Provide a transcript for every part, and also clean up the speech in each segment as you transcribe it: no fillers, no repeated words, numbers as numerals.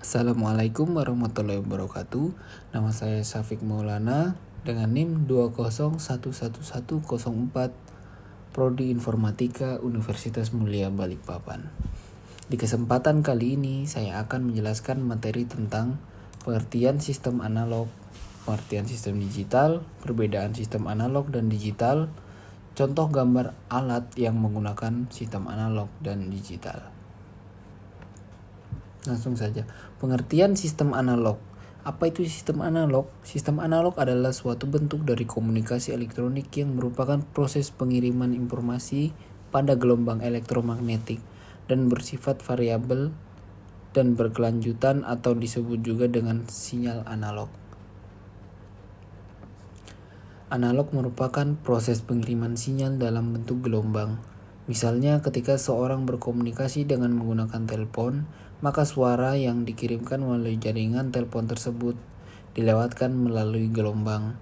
Assalamualaikum warahmatullahi wabarakatuh. Nama saya Syafiq Maulana dengan NIM 2011104 Prodi Informatika Universitas Mulia Balikpapan. Di kesempatan kali ini saya akan menjelaskan materi tentang pengertian sistem analog, pengertian sistem digital, perbedaan sistem analog dan digital, contoh gambar alat yang menggunakan sistem analog dan digital. Langsung saja, pengertian sistem analog. Apa itu sistem analog? Sistem analog adalah suatu bentuk dari komunikasi elektronik yang merupakan proses pengiriman informasi pada gelombang elektromagnetik dan bersifat variabel dan berkelanjutan atau disebut juga dengan sinyal analog. Analog merupakan proses pengiriman sinyal dalam bentuk gelombang. Misalnya ketika seorang berkomunikasi dengan menggunakan telepon, maka suara yang dikirimkan melalui jaringan telepon tersebut dilewatkan melalui gelombang.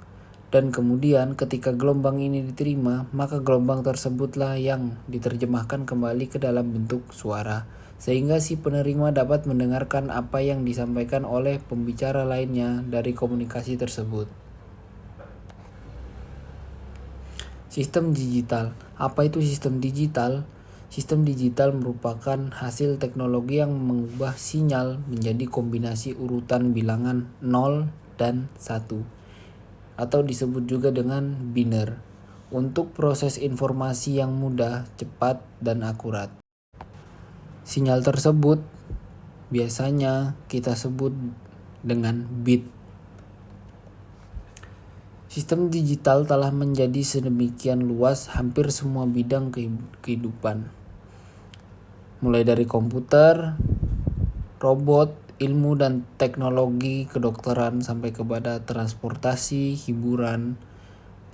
Dan kemudian ketika gelombang ini diterima, maka gelombang tersebutlah yang diterjemahkan kembali ke dalam bentuk suara, sehingga si penerima dapat mendengarkan apa yang disampaikan oleh pembicara lainnya dari komunikasi tersebut. Sistem digital. Apa itu sistem digital? Sistem digital merupakan hasil teknologi yang mengubah sinyal menjadi kombinasi urutan bilangan 0 dan 1 atau disebut juga dengan biner untuk proses informasi yang mudah, cepat, dan akurat. Sinyal tersebut biasanya kita sebut dengan bit. Sistem digital telah menjadi sedemikian luas hampir semua bidang kehidupan. Mulai dari komputer, robot, ilmu dan teknologi kedokteran sampai kepada transportasi, hiburan,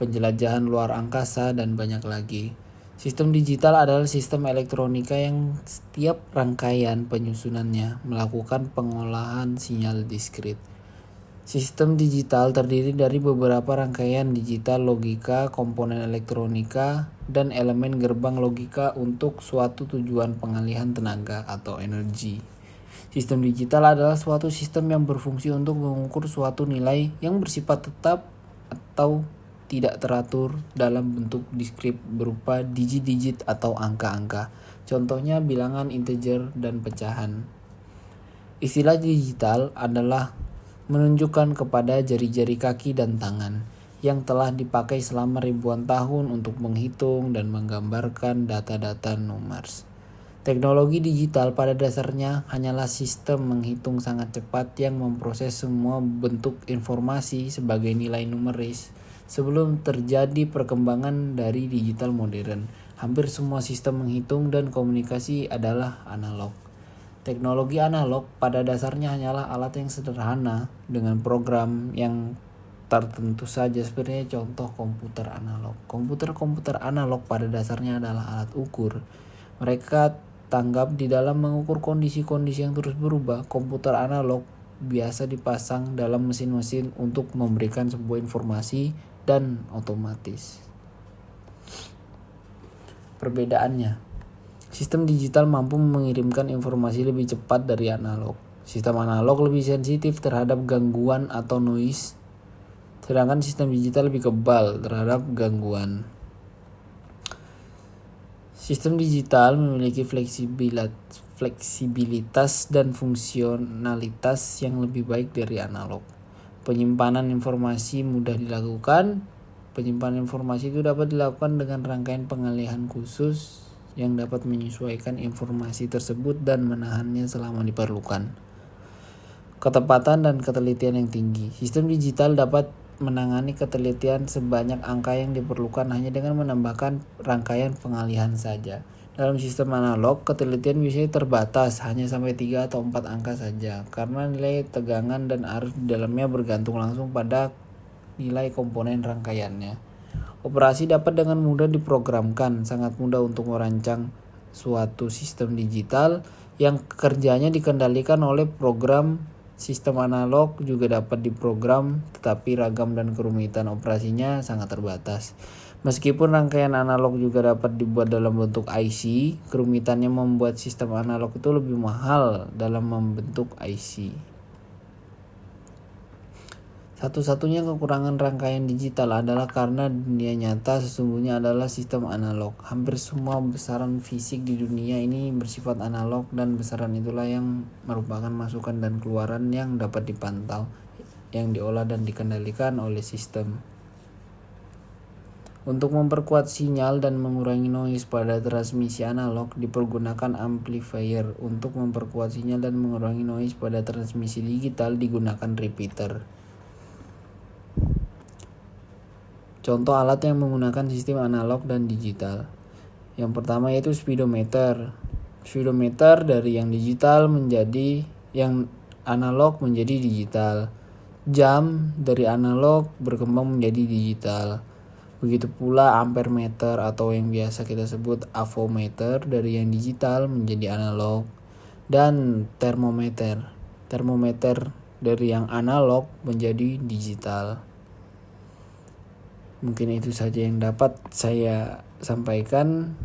penjelajahan luar angkasa dan banyak lagi. Sistem digital adalah sistem elektronika yang setiap rangkaian penyusunannya melakukan pengolahan sinyal diskrit. Sistem digital terdiri dari beberapa rangkaian digital logika, komponen elektronika, dan elemen gerbang logika untuk suatu tujuan pengalihan tenaga atau energi. Sistem digital adalah suatu sistem yang berfungsi untuk mengukur suatu nilai yang bersifat tetap atau tidak teratur dalam bentuk diskrit berupa digit-digit atau angka-angka. Contohnya bilangan integer dan pecahan. Istilah digital adalah menunjukkan kepada jari-jari kaki dan tangan yang telah dipakai selama ribuan tahun untuk menghitung dan menggambarkan data-data numeris. Teknologi digital pada dasarnya hanyalah sistem menghitung sangat cepat yang memproses semua bentuk informasi sebagai nilai numeris. Sebelum terjadi perkembangan dari digital modern, hampir semua sistem menghitung dan komunikasi adalah analog. Teknologi analog pada dasarnya hanyalah alat yang sederhana dengan program yang tertentu saja, sebenarnya contoh komputer analog. Komputer analog pada dasarnya adalah alat ukur. Mereka tanggap di dalam mengukur kondisi-kondisi yang terus berubah. Komputer analog biasa dipasang dalam mesin-mesin untuk memberikan sebuah informasi dan otomatis. Perbedaannya, sistem digital mampu mengirimkan informasi lebih cepat dari analog. Sistem analog lebih sensitif terhadap gangguan atau noise, sedangkan sistem digital lebih kebal terhadap gangguan. Sistem digital memiliki fleksibilitas dan fungsionalitas yang lebih baik dari analog. Penyimpanan informasi mudah dilakukan. Penyimpanan informasi itu dapat dilakukan dengan rangkaian pengalihan khusus yang dapat menyesuaikan informasi tersebut dan menahannya selama diperlukan. Ketepatan dan ketelitian yang tinggi. Sistem digital dapat menangani ketelitian sebanyak angka yang diperlukan hanya dengan menambahkan rangkaian pengalihan saja. Dalam sistem analog, ketelitian biasanya terbatas hanya sampai 3 atau 4 angka saja, karena nilai tegangan dan arus di dalamnya bergantung langsung pada nilai komponen rangkaiannya. Operasi dapat dengan mudah diprogramkan, sangat mudah untuk merancang suatu sistem digital yang kerjanya dikendalikan oleh program. Sistem analog juga dapat diprogram, tetapi ragam dan kerumitan operasinya sangat terbatas. Meskipun rangkaian analog juga dapat dibuat dalam bentuk IC, kerumitannya membuat sistem analog itu lebih mahal dalam membentuk IC. Satu-satunya kekurangan rangkaian digital adalah karena dunia nyata sesungguhnya adalah sistem analog. Hampir semua besaran fisik di dunia ini bersifat analog dan besaran itulah yang merupakan masukan dan keluaran yang dapat dipantau, yang diolah dan dikendalikan oleh sistem. Untuk memperkuat sinyal dan mengurangi noise pada transmisi analog, dipergunakan amplifier. Untuk memperkuat sinyal dan mengurangi noise pada transmisi digital, digunakan repeater. Contoh alat yang menggunakan sistem analog dan digital. Yang pertama yaitu speedometer. Speedometer dari yang digital menjadi yang analog menjadi digital. Jam dari analog berkembang menjadi digital. Begitu pula ampermeter atau yang biasa kita sebut avometer dari yang digital menjadi analog. Dan termometer. Termometer dari yang analog menjadi digital. Mungkin itu saja yang dapat saya sampaikan.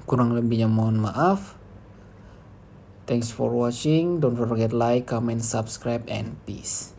Kurang lebihnya mohon maaf. Thanks for watching. Don't forget like, comment, subscribe, and peace.